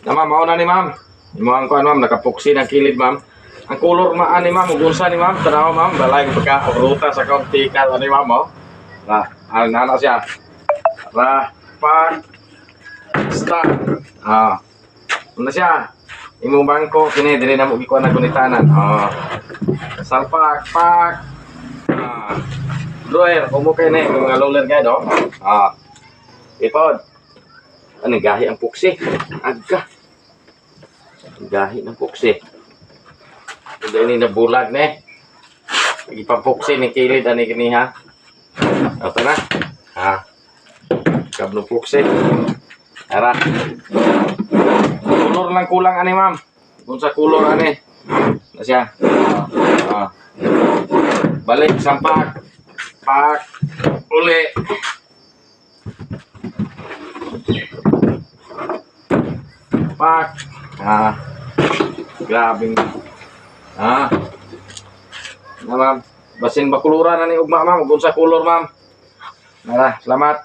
Na ma'am, mauna ni ma'am. Imuhang ko ma'am, nakapuksi ng kilid ma'am. Ang color maan ni ma'am, ugunsa ni ma'am, tanaw ma'am, balay ko pagka ruta sa kauntikal ni ma'am, oh. Ang nana siya. Pak, start. Ano siya? Imong bangko, kini, dili na mo ikuha na gunitanan. Salpak, pak. Drawer, kumukay na mga roller guide, oh. Ipod. Ano, gahi ang puksi. Aga. Gahi ng puksi. Hindi ini nabulag na eh. Ipapuksi ni kilid ani kini ha. Ito na. Kablo puksi. Ara. Kulor lang kulang ani ma'am. Kung sa kulor ani. Na siya. Balik sampak. Pak. Uli. Pak. Grabing. Na ma'am. Basin bakuluran na ni ugma ma'am. Kung sa kulor ma'am. Nara, selamat.